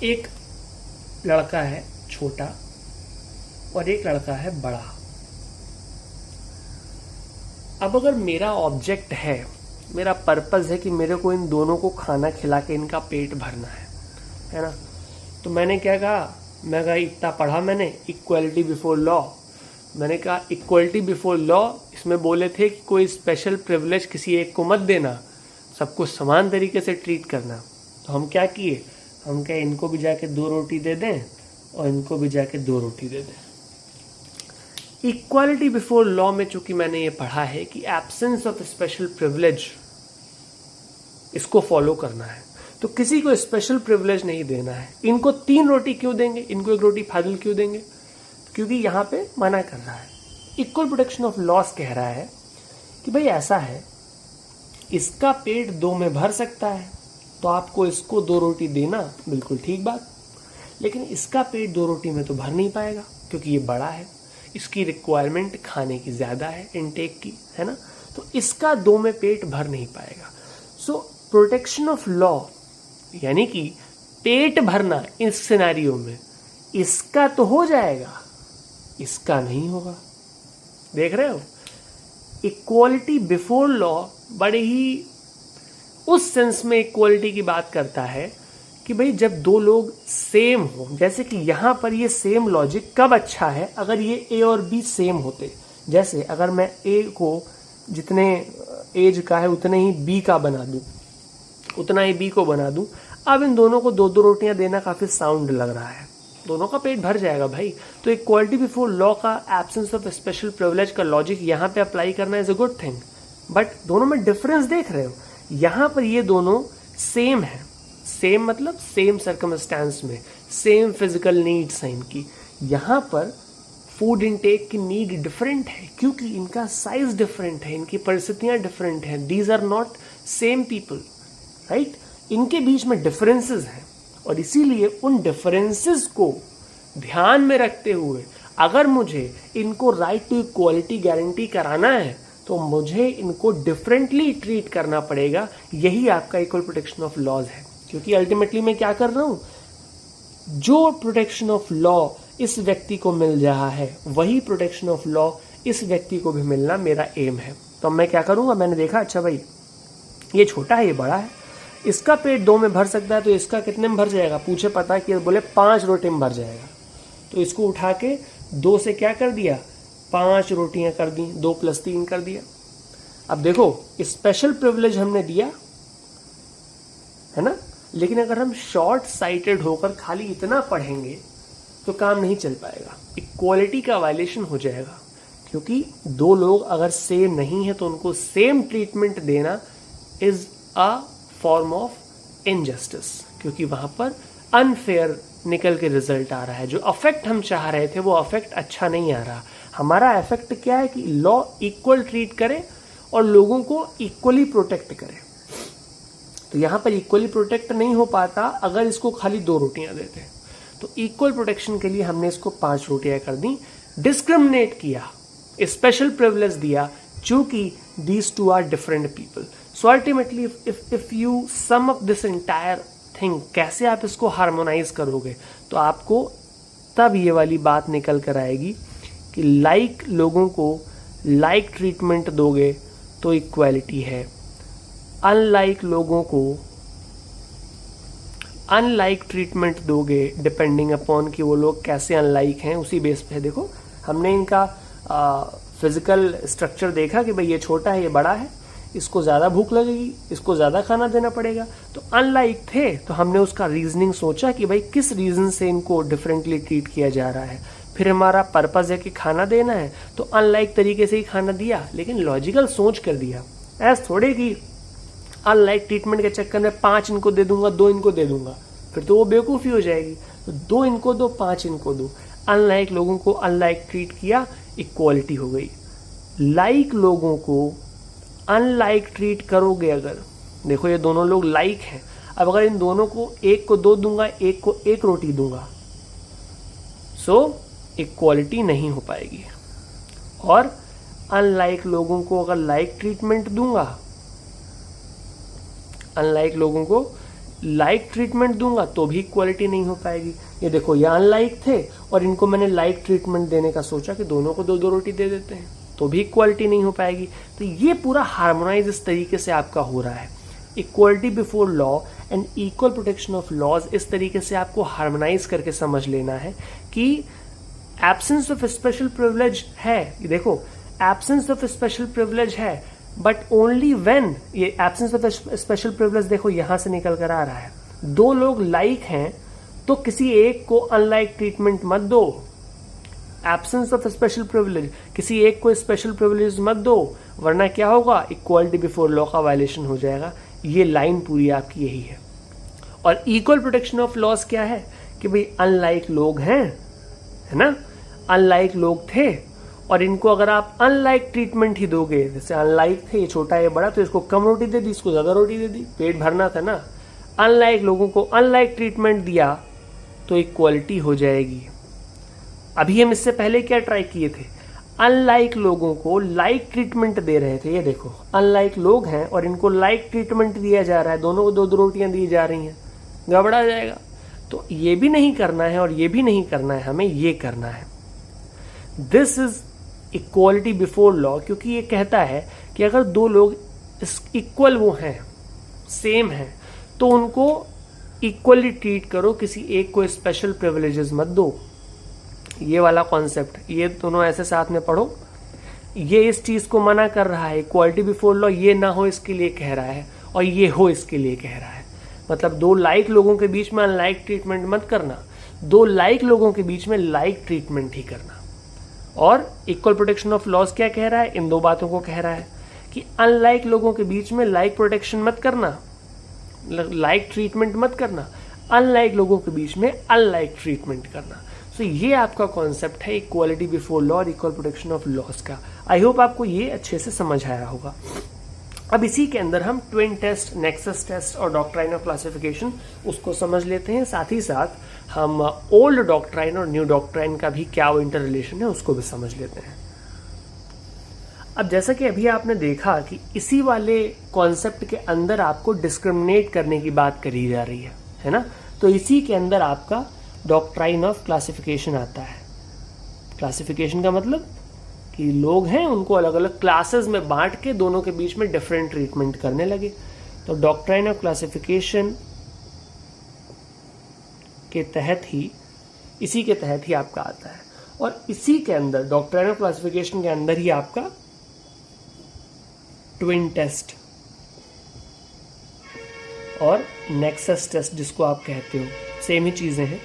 एक लड़का है छोटा और एक लड़का है बड़ा। अब अगर मेरा ऑब्जेक्ट है, मेरा पर्पस है कि मेरे को इन दोनों को खाना खिला के इनका पेट भरना है ना, तो मैंने क्या कहा, मैं कहा इतना पढ़ा मैंने, इक्वलिटी बिफोर लॉ। मैंने कहा इक्वलिटी बिफोर लॉ, इसमें बोले थे कि कोई स्पेशल प्रिविलेज किसी एक को मत देना, सबको समान तरीके से ट्रीट करना। तो हम क्या किए, हम क्या इनको भी जाके 2 रोटी दे दें और इनको भी जाके 2 रोटी दे दें। इक्वालिटी बिफोर लॉ में चूंकि मैंने ये पढ़ा है कि एब्सेंस ऑफ स्पेशल प्रिविलेज, इसको फॉलो करना है, तो किसी को स्पेशल प्रिविलेज नहीं देना है। इनको 3 रोटी क्यों देंगे, इनको 1 रोटी फाजिल क्यों देंगे, क्योंकि यहाँ पे मना कर रहा है। इक्वल प्रोटेक्शन ऑफ लॉस कह रहा है कि भाई ऐसा है, इसका पेट 2 में भर सकता है तो आपको इसको 2 रोटी देना, बिल्कुल ठीक बात, लेकिन इसका पेट 2 रोटी में तो भर नहीं पाएगा क्योंकि ये बड़ा है, इसकी रिक्वायरमेंट खाने की ज़्यादा है, इनटेक की, है ना, तो इसका 2 में पेट भर नहीं पाएगा। सो प्रोटेक्शन ऑफ लॉ यानी कि पेट भरना इस सिनेरियो में इसका तो हो जाएगा, इसका नहीं होगा। देख रहे हो, इक्वालिटी बिफोर लॉ बड़े ही उस सेंस में इक्वालिटी की बात करता है कि भाई जब 2 लोग सेम हो, जैसे कि यहाँ पर ये सेम लॉजिक कब अच्छा है, अगर ये ए और बी सेम होते। जैसे अगर मैं ए को जितने एज का है उतने ही बी का बना दूं, उतना ही बी को बना दूं, अब इन दोनों को 2-2 रोटियां देना काफी साउंड लग रहा है, दोनों का पेट भर जाएगा भाई। तो इक्वालिटी बिफोर लॉ का एब्सेंस ऑफ स्पेशल प्रिविलेज का लॉजिक यहाँ पे अप्लाई करना is a good thing, but दोनों में डिफरेंस देख रहे हो, यहाँ पर ये दोनों सेम है, सेम मतलब सेम सर्कमस्टेंस में, सेम फिजिकल नीड्स हैं इनकी। यहाँ पर फूड इनटेक की नीड डिफरेंट है क्योंकि इनका साइज डिफरेंट है, इनकी परिस्थितियाँ डिफरेंट हैं, these are not same people, right. इनके बीच में डिफरेंसेस हैं और इसीलिए उन डिफरेंसेस को ध्यान में रखते हुए अगर मुझे इनको राइट टू इक्वालिटी गारंटी कराना है तो मुझे इनको डिफरेंटली ट्रीट करना पड़ेगा। यही आपका इक्वल प्रोटेक्शन ऑफ लॉज है, क्योंकि अल्टीमेटली मैं क्या कर रहा हूँ, जो प्रोटेक्शन ऑफ लॉ इस व्यक्ति को मिल रहा है वही प्रोटेक्शन ऑफ लॉ इस व्यक्ति को भी मिलना मेरा एम है। तो मैं क्या करूँगा, मैंने देखा अच्छा भाई ये छोटा है ये बड़ा है, इसका पेट 2 में भर सकता है तो इसका कितने में भर जाएगा, पूछे पता कि बोले 5 रोटी में भर जाएगा, तो इसको उठा के 2 से क्या कर दिया, 5 रोटियां कर दी, 2 + 3 कर दिया। अब देखो स्पेशल प्रिविलेज हमने दिया है ना, लेकिन अगर हम शॉर्ट साइटेड होकर खाली इतना पढ़ेंगे तो काम नहीं चल पाएगा, इक्वालिटी का वायलेशन हो जाएगा, क्योंकि 2 लोग अगर सेम नहीं है तो उनको सेम ट्रीटमेंट देना is a form of injustice, क्योंकि वहां पर अनफेयर निकल के रिजल्ट आ रहा है। जो अफेक्ट हम चाह रहे थे वो अफेक्ट अच्छा नहीं आ रहा। हमारा इफेक्ट क्या है कि लॉ इक्वल ट्रीट करे और लोगों को इक्वली प्रोटेक्ट करे। तो यहाँ पर इक्वली प्रोटेक्ट नहीं हो पाता अगर इसको खाली 2 रोटियां देते। तो इक्वल प्रोटेक्शन के लिए हमने इसको 5 रोटियां कर दी, डिस्क्रिमिनेट किया, स्पेशल प्रिविलेज दिया, चूंकि these 2 are different people. So ultimately if you sum up this entire thing, कैसे आप इसको हार्मोनाइज करोगे, तो आपको तब ये वाली बात निकल कर आएगी कि लाइक लोगों को लाइक ट्रीटमेंट दोगे तो इक्वालिटी है, अनलाइक लोगों को अनलाइक ट्रीटमेंट दोगे डिपेंडिंग अपॉन कि वो लोग कैसे अनलाइक हैं, उसी बेस पे। देखो हमने इनका फिजिकल स्ट्रक्चर देखा कि भाई ये छोटा है ये बड़ा है, इसको ज़्यादा भूख लगेगी, इसको ज़्यादा खाना देना पड़ेगा, तो अनलाइक थे तो हमने उसका रीजनिंग सोचा कि भाई किस रीज़न से इनको डिफरेंटली ट्रीट किया जा रहा है। फिर हमारा पर्पज़ है कि खाना देना है तो अनलाइक तरीके से ही खाना दिया, लेकिन लॉजिकल सोच कर दिया। ऐसा थोड़े कि अनलाइक ट्रीटमेंट के चक्कर में 5 इनको दे दूंगा 2 इनको दे दूंगा, फिर तो वो बेवकूफ़ी हो जाएगी। तो 2 इनको दो 5 इनको दो, अनलाइक लोगों को अनलाइक ट्रीट किया, इक्वालिटी हो गई। लाइक लोगों को अनलाइक ट्रीट करोगे अगर, देखो ये दोनों लोग लाइक हैं, अब अगर इन दोनों को एक को 2 दूंगा एक को 1 रोटी दूंगा, सो इक्वालिटी नहीं हो पाएगी। और अनलाइक लोगों को अगर लाइक ट्रीटमेंट दूंगा, अनलाइक लोगों को लाइक ट्रीटमेंट दूंगा तो भी इक्वालिटी नहीं हो पाएगी। ये देखो, ये अनलाइक थे और इनको मैंने लाइक ट्रीटमेंट देने का सोचा कि दोनों को 2-2 रोटी दे देते हैं, तो भी इक्वालिटी नहीं हो पाएगी। तो ये पूरा हार्मोनाइज इस तरीके से आपका हो रहा है। Equality before law and equal protection of laws, इस तरीके से आपको हार्मोनाइज करके समझ लेना है कि एब्सेंस ऑफ स्पेशल प्रिविलेज है। देखो, एब्सेंस ऑफ स्पेशल प्रिविलेज है, बट ओनली व्हेन, ये एब्सेंस ऑफ स्पेशल प्रिविलेज देखो यहां से निकल कर आ रहा है। दो लोग लाइक हैं तो किसी एक को अनलाइक ट्रीटमेंट मत दो। एब्सेंस ऑफ स्पेशल प्रिविलेज, किसी एक को स्पेशल प्रिविलेज मत दो, वरना क्या होगा, इक्वालिटी बिफोर लॉ का वायलेशन हो जाएगा। ये लाइन पूरी आपकी यही है। और इक्वल प्रोटेक्शन ऑफ लॉज क्या है कि भाई अनलाइक लोग हैं, है ना, अनलाइक लोग थे और इनको अगर आप अनलाइक ट्रीटमेंट ही दोगे, जैसे अनलाइक थे, ये छोटा ये बड़ा, तो इसको कम रोटी दे दी, इसको ज्यादा रोटी दे दी, पेट भरना था ना। अनलाइक लोगों को अनलाइक ट्रीटमेंट दिया तो इक्वालिटी हो जाएगी। अभी हम इससे पहले क्या ट्राई किए थे, अनलाइक लोगों को लाइक ट्रीटमेंट दे रहे थे। ये देखो, अनलाइक लोग हैं और इनको लाइक ट्रीटमेंट दिया जा रहा है, दोनों को 2-2 रोटियां दी जा रही हैं, गड़बड़ा जाएगा। तो ये भी नहीं करना है और ये भी नहीं करना है, हमें ये करना है। This is equality before law, क्योंकि ये कहता है कि अगर दो लोग इक्वल वो हैं, सेम हैं, तो उनको इक्वली ट्रीट करो, किसी एक को स्पेशल प्रिविलेजेस मत दो। ये वाला कॉन्सेप्ट, ये दोनों ऐसे साथ में पढ़ो। ये इस चीज को मना कर रहा है, इक्वालिटी बिफोर लॉ ये ना हो इसके लिए कह रहा है, और ये हो इसके लिए कह रहा है। मतलब दो लाइक लोगों के बीच में अनलाइक ट्रीटमेंट मत करना, दो लाइक लोगों के बीच में लाइक ट्रीटमेंट ही करना। और इक्वल प्रोटेक्शन ऑफ लॉज क्या कह रहा है, इन दो बातों को कह रहा है कि अनलाइक लोगों के बीच में लाइक प्रोटेक्शन मत करना, लाइक ट्रीटमेंट मत करना, अनलाइक लोगों के बीच में अनलाइक ट्रीटमेंट करना। तो ये आपका कॉन्सेप्ट है इक्वालिटी बिफोर लॉ और इक्वल प्रोटेक्शन ऑफ लॉज का। आई होप आपको ये अच्छे से समझ आया होगा। अब इसी के अंदर हम ट्विन टेस्ट, नेक्सस टेस्ट और डॉक्ट्राइन ऑफ क्लासिफिकेशन उसको समझ लेते हैं। साथ ही साथ हम ओल्ड डॉक्ट्राइन और न्यू डॉक्ट्राइन का भी क्या वो इंटर रिलेशन है उसको भी समझ लेते हैं। अब जैसा कि अभी आपने देखा कि इसी वाले कॉन्सेप्ट के अंदर आपको डिस्क्रिमिनेट करने की बात करी जा रही है ना, तो इसी के अंदर आपका डॉक्ट्राइन ऑफ क्लासिफिकेशन आता है। क्लासिफिकेशन का मतलब कि लोग हैं उनको अलग अलग क्लासेस में बांट के दोनों के बीच में डिफरेंट ट्रीटमेंट करने लगे। तो डॉक्ट्राइन ऑफ क्लासिफिकेशन के तहत ही, इसी के तहत ही आपका आता है। और इसी के अंदर डॉक्ट्राइन ऑफ क्लासिफिकेशन के अंदर ही आपका ट्विन टेस्ट और नेक्सस टेस्ट जिसको आप कहते हो, सेम ही चीजें हैं,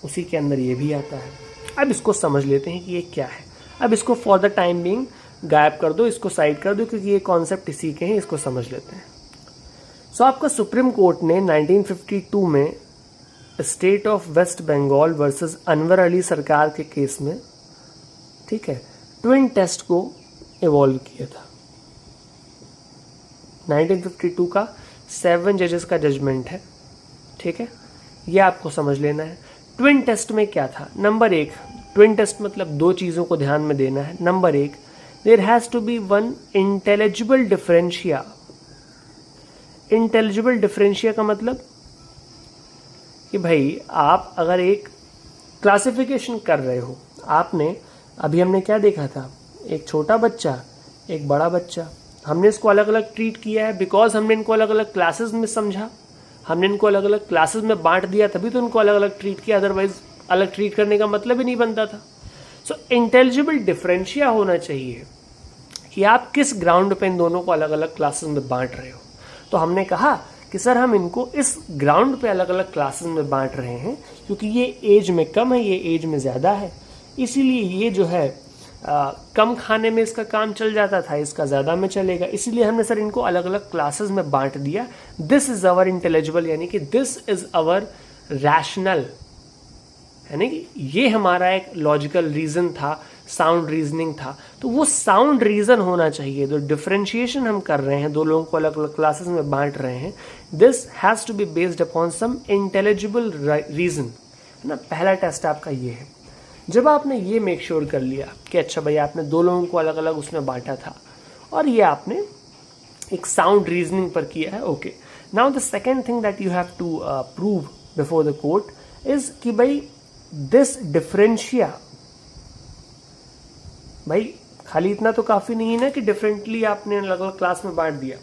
उसी के अंदर ये भी आता है। अब इसको समझ लेते हैं कि ये क्या है। अब इसको फॉर द टाइम बीइंग गायब कर दो, इसको साइड कर दो, क्योंकि ये कॉन्सेप्ट इसी के हैं, इसको समझ लेते हैं। सो आपका सुप्रीम कोर्ट ने 1952 में state of West Bengal versus Anwar Ali Sarkar के केस में, ठीक है, ट्विन टेस्ट को इवॉल्व किया था। 1952 का 7 जजेस का जजमेंट है, ठीक है, ये आपको समझ लेना है। ट्विन टेस्ट में क्या था, नंबर 1, ट्विन टेस्ट मतलब दो चीजों को ध्यान में देना है। Number 1, there has to be one intelligible differentia. Intelligible differentia का मतलब कि भाई आप अगर एक क्लासिफिकेशन कर रहे हो, आपने अभी हमने क्या देखा था, एक छोटा बच्चा, एक बड़ा बच्चा, हमने इसको अलग अलग ट्रीट किया है बिकॉज हमने इनको अलग अलग क्लासेस में समझा, हमने इनको अलग अलग क्लासेस में बांट दिया, तभी तो इनको अलग अलग ट्रीट किया, अदरवाइज अलग ट्रीट करने का मतलब ही नहीं बनता था। सो इंटेलिजिबल डिफरेंशिया होना चाहिए कि आप किस ग्राउंड पे इन दोनों को अलग अलग क्लासेस में बांट रहे हो। तो हमने कहा कि सर हम इनको इस ग्राउंड पे अलग अलग क्लासेस में बांट रहे हैं क्योंकि ये एज में कम है, ये एज में ज़्यादा है, इसीलिए ये जो है कम खाने में इसका काम चल जाता था, इसका ज़्यादा में चलेगा, इसीलिए हमने सर इनको अलग अलग क्लासेस में बांट दिया। दिस इज अवर इंटेलिजिबल, यानी कि दिस इज अवर रैशनल, यानी कि ये हमारा एक लॉजिकल रीजन था, साउंड रीजनिंग था। तो वो साउंड रीजन होना चाहिए। जो डिफरेंशिएशन हम कर रहे हैं, दो लोगों को अलग अलग क्लासेस में बांट रहे हैं, this has to be based upon some intelligible reason, है ना। पहला टेस्ट आपका ये है। जब आपने ये मेक श्योर कर लिया कि अच्छा भाई आपने दो लोगों को अलग अलग उसमें बांटा था और ये आपने एक साउंड रीजनिंग पर किया है, okay, now the second thing that you have to prove before the court is कि भाई दिस डिफरेंशिया, भाई खाली इतना तो काफी नहीं है ना कि डिफरेंटली आपने अलग अलग क्लास में बांट दिया,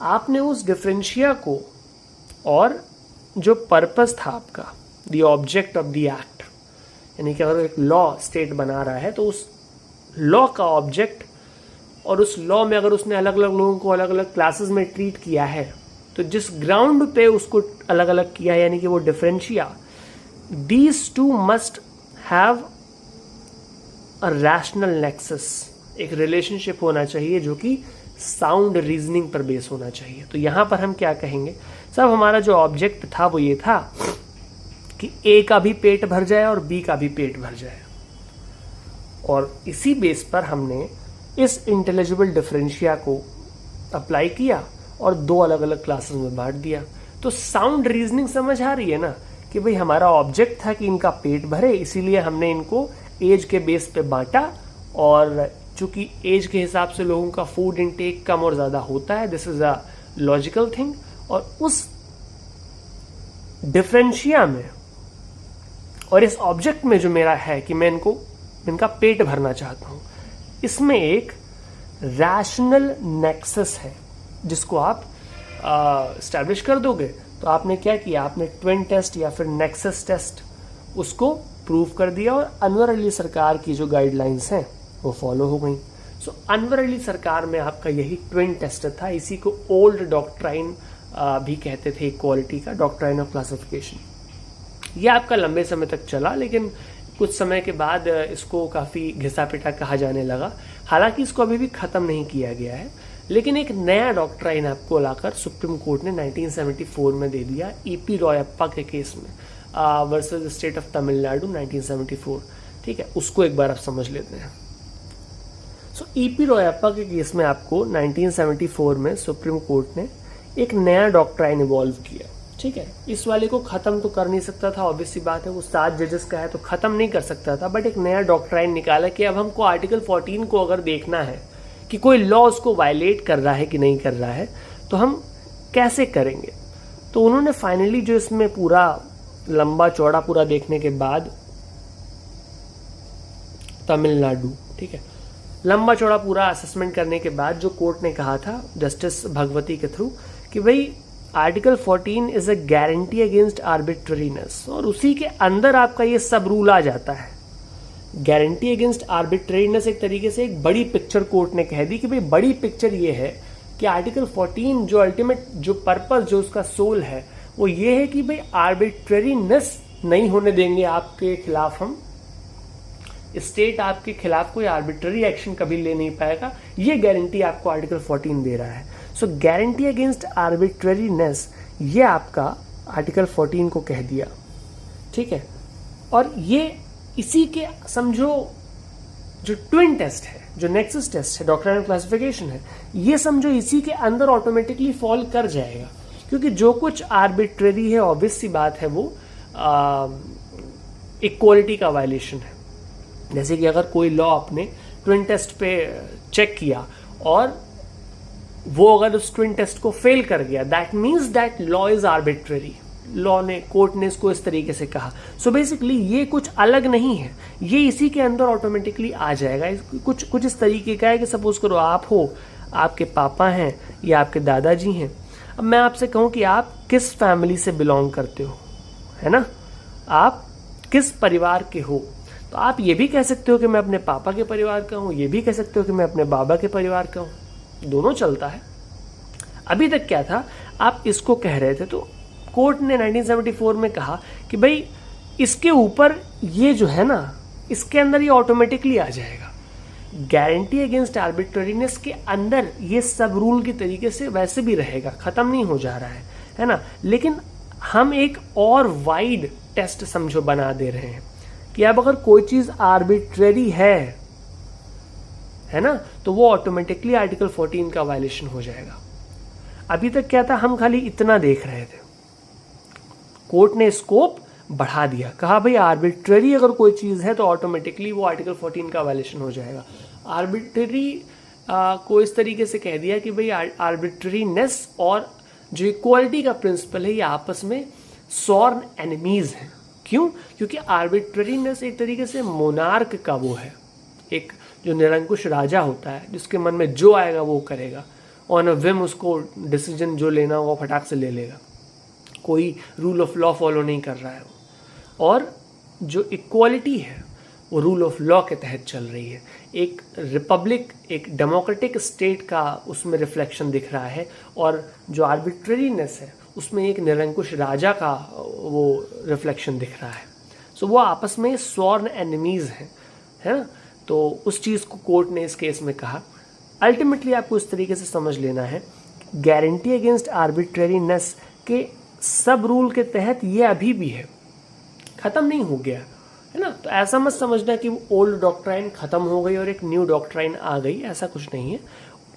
आपने उस डिफरेंशिया को और जो पर्पस था आपका, the object of the act, यानी कि अगर एक लॉ स्टेट बना रहा है तो उस लॉ का ऑब्जेक्ट और उस लॉ में अगर उसने अलग अलग लोगों को अलग अलग क्लासेस में ट्रीट किया है तो जिस ग्राउंड पे उसको अलग अलग किया है, यानी कि वो differentia, these two must have a rational nexus, एक रिलेशनशिप होना चाहिए जो कि साउंड रीजनिंग पर बेस होना चाहिए। तो यहां पर हम क्या कहेंगे, सब हमारा जो ऑब्जेक्ट था वो ये था कि ए का भी पेट भर जाए और बी का भी पेट भर जाए, और इसी बेस पर हमने इस इंटेलिजिबल डिफरेंशिया को अप्लाई किया और दो अलग अलग क्लासेस में बांट दिया। तो साउंड रीजनिंग समझ आ रही है ना, कि भाई हमारा ऑब्जेक्ट था कि इनका पेट भरे, इसीलिए हमने इनको एज के बेस पे बांटा, और चूंकि एज के हिसाब से लोगों का फूड इनटेक कम और ज्यादा होता है, this is a logical thing. और उस डिफरेंशिया में और इस ऑब्जेक्ट में जो मेरा है कि मैं इनका पेट भरना चाहता हूं, इसमें एक रैशनल नेक्सस है जिसको आप एस्टैब्लिश कर दोगे। तो आपने क्या किया, आपने ट्विन टेस्ट या फिर नेक्सस टेस्ट उसको प्रूव कर दिया, और अनवर अली सरकार की जो गाइडलाइंस हैं वो फॉलो हो गई। सो अनवर अली सरकार में आपका यही ट्विन टेस्ट था, इसी को ओल्ड डॉक्ट्राइन भी कहते थे इक्वालिटी का, डॉक्ट्राइन ऑफ क्लासिफिकेशन। ये आपका लंबे समय तक चला, लेकिन कुछ समय के बाद इसको काफ़ी घिसा पिटा कहा जाने लगा। हालांकि इसको अभी भी ख़त्म नहीं किया गया है, लेकिन एक नया डॉक्ट्राइन आपको लाकर सुप्रीम कोर्ट ने 1974 में दे दिया, ईपी रॉयप्पा के केस में वर्सेस स्टेट ऑफ तमिलनाडु 1974। ठीक है, उसको एक बार आप समझ लेते हैं। सो ईपी रॉयप्पा के केस में आपको 1974 में सुप्रीम कोर्ट ने एक नया डॉक्ट्राइन इवॉल्व किया। ठीक है, इस वाले को खत्म तो कर नहीं सकता था, ऑब्वियस सी बात है, वो 7 जजेस का है तो खत्म नहीं कर सकता था, बट एक नया डॉक्ट्राइन निकाला कि अब हमको आर्टिकल 14 को अगर देखना है कि कोई लॉ उसको वायलेट कर रहा है कि नहीं कर रहा है, तो हम कैसे करेंगे। तो उन्होंने फाइनली जो इसमें पूरा लंबा चौड़ा पूरा देखने के बाद तमिलनाडु, ठीक है, लंबा चौड़ा पूरा असेसमेंट करने के बाद जो कोर्ट ने कहा था जस्टिस भगवती के थ्रू कि भाई article 14 is a guarantee against arbitrariness, और उसी के अंदर आपका ये सब रूल आ जाता है। गारंटी अगेंस्ट आर्बिट्ररीनेस एक तरीके से एक बड़ी पिक्चर कोर्ट ने कह दी कि भाई बड़ी पिक्चर ये है कि आर्टिकल 14 जो अल्टीमेट जो पर्पस जो उसका सोल है वो ये है कि भाई आर्बिट्ररीनेस नहीं होने देंगे आपके खिलाफ, हम स्टेट आपके खिलाफ कोई आर्बिट्ररी एक्शन कभी ले नहीं पाएगा, ये गारंटी आपको आर्टिकल 14 दे रहा है। सो गारंटी अगेंस्ट आर्बिट्ररीनेस ये आपका आर्टिकल 14 को कह दिया। ठीक है, और ये इसी के समझो जो ट्विन टेस्ट है, जो नेक्सस टेस्ट है, डॉक्ट्राइन ऑफ क्लासिफिकेशन है, ये समझो इसी के अंदर ऑटोमेटिकली फॉल कर जाएगा, क्योंकि जो कुछ आर्बिट्ररी है ऑब्वियस सी बात है वो इक्वालिटी का वायलेशन है। जैसे कि अगर कोई लॉ आपने ट्विन टेस्ट पे चेक किया और वो अगर उस ट्विन टेस्ट को फेल कर गया, that means that law is arbitrary, law ने, कोर्ट ने इसको इस तरीके से कहा। सो बेसिकली ये कुछ अलग नहीं है, ये इसी के अंदर ऑटोमेटिकली आ जाएगा। कुछ इस तरीके का है कि सपोज करो आप हो, आपके पापा हैं या आपके दादाजी हैं, अब मैं आपसे कहूं कि आप किस फैमिली से बिलोंग करते हो, है ना, आप किस परिवार के हो, तो आप ये भी कह सकते हो कि मैं अपने पापा के परिवार का हूं, ये भी कह सकते हो कि मैं अपने बाबा के परिवार का हूं, दोनों चलता है। अभी तक क्या था, आप इसको कह रहे थे, तो कोर्ट ने 1974 में कहा कि भाई इसके ऊपर ये जो है ना, इसके अंदर ये ऑटोमेटिकली आ जाएगा। गारंटी अगेंस्ट आर्बिट्ररीनेस के अंदर ये सब रूल की तरीके से वैसे भी रहेगा, खत्म नहीं हो जा रहा है ना, लेकिन हम एक और वाइड टेस्ट समझो बना दे रहे हैं कि अब अगर कोई चीज आर्बिट्ररी है ना, तो वो ऑटोमेटिकली आर्टिकल 14 का वायलेशन हो जाएगा। अभी तक क्या था, हम खाली इतना देख रहे थे, कोर्ट ने स्कोप बढ़ा दिया, कहा भाई आर्बिट्ररी अगर कोई चीज है तो ऑटोमेटिकली वो आर्टिकल 14 का वायलेशन हो जाएगा। आर्बिट्ररी को इस तरीके से कह दिया कि भाई आर्बिट्ररीनेस और जो इक्वालिटी का प्रिंसिपल है ये आपस में सॉर्न एनिमीज हैं। क्यों? क्योंकि आर्बिट्ररीनेस एक तरीके से मोनार्क का वो है, एक जो निरंकुश राजा होता है जिसके मन में जो आएगा वो करेगा, ऑन अ विम उसको डिसीजन जो लेना होगा फटाक से ले लेगा, कोई रूल ऑफ लॉ फॉलो नहीं कर रहा है वो। और जो इक्वालिटी है वो रूल ऑफ लॉ के तहत चल रही है। एक रिपब्लिक, एक डेमोक्रेटिक स्टेट का उसमें रिफ्लेक्शन दिख रहा है, और जो आर्बिट्ररीनेस है उसमें एक निरंकुश राजा का वो रिफ्लेक्शन दिख रहा है। सो वो आपस में स्वॉर्न एनिमीज हैं, है ना। तो उस चीज़ को कोर्ट ने इस केस में कहा। अल्टीमेटली आपको इस तरीके से समझ लेना है, गारंटी अगेंस्ट आर्बिट्ररीनेस के सब रूल के तहत ये अभी भी है, ख़त्म नहीं हो गया, है ना। तो ऐसा मत समझना कि वो ओल्ड डॉक्ट्राइन ख़त्म हो गई और एक न्यू डॉक्ट्राइन आ गई, ऐसा कुछ नहीं है।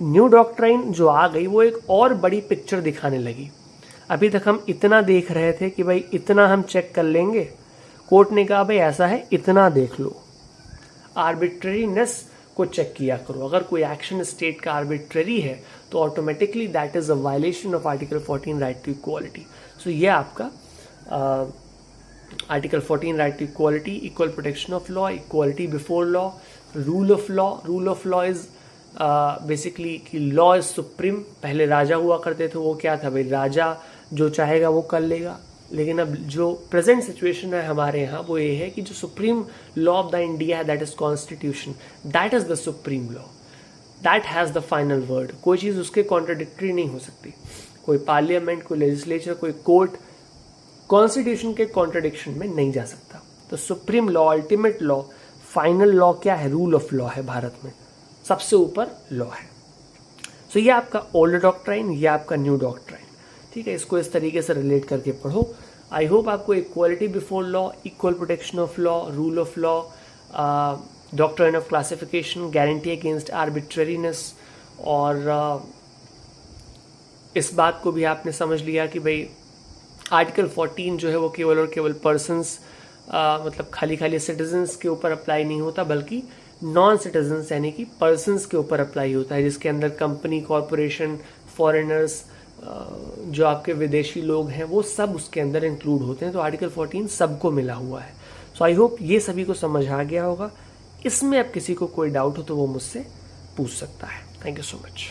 न्यू डॉक्ट्राइन जो आ गई वो एक और बड़ी पिक्चर दिखाने लगी। अभी तक हम इतना देख रहे थे कि भाई इतना हम चेक कर लेंगे, कोर्ट ने कहा भाई ऐसा है इतना देख लो, आर्बिट्ररीनेस को चेक किया करो। अगर कोई एक्शन स्टेट का आर्बिट्ररी है तो automatically that is a violation of article 14 right to equality. So ये आपका article 14 right to equality, equal protection of law, equality before law, rule of law. Rule of law is basically कि law is supreme. पहले राजा हुआ करते थे, वो क्या था भाई, राजा जो चाहेगा वो कर लेगा। लेकिन अब जो प्रेजेंट सिचुएशन है हमारे यहाँ वो ये है कि जो supreme law of the India है that is constitution, that is the supreme law, that has the final word. कोई चीज़ उसके कॉन्ट्राडिक्टरी नहीं हो सकती। कोई पार्लियामेंट, कोई लेजिस्लेचर, कोई कोर्ट कॉन्स्टिट्यूशन के कॉन्ट्राडिक्शन में नहीं जा सकता। तो supreme law, ultimate law, final law क्या है? रूल ऑफ लॉ है भारत में, सबसे ऊपर लॉ है। सो ये आपका ओल्ड डॉक्ट्राइन, ये आपका न्यू डॉक्ट्राइन, ठीक है। इसको इस तरीके से रिलेट करके पढ़ो। आई होप आपको equality before law, equal protection of law, rule of law, doctrine of classification, guarantee against arbitrariness, और इस बात को भी आपने समझ लिया कि भाई आर्टिकल 14 जो है वो केवल और केवल पर्सन्स, मतलब खाली खाली सिटीजन्स के ऊपर अप्लाई नहीं होता, बल्कि नॉन सिटीजन्स यानी कि पर्सन्स के ऊपर अप्लाई होता है, जिसके अंदर कंपनी, कॉरपोरेशन, फॉरेनर्स, जो आपके विदेशी लोग हैं वो सब उसके अंदर इंक्लूड होते हैं। तो आर्टिकल 14 सबको मिला हुआ है। सो आई होप ये सभी को समझ आ गया होगा। इसमें अब किसी को कोई डाउट हो तो वो मुझसे पूछ सकता है। Thank you so much.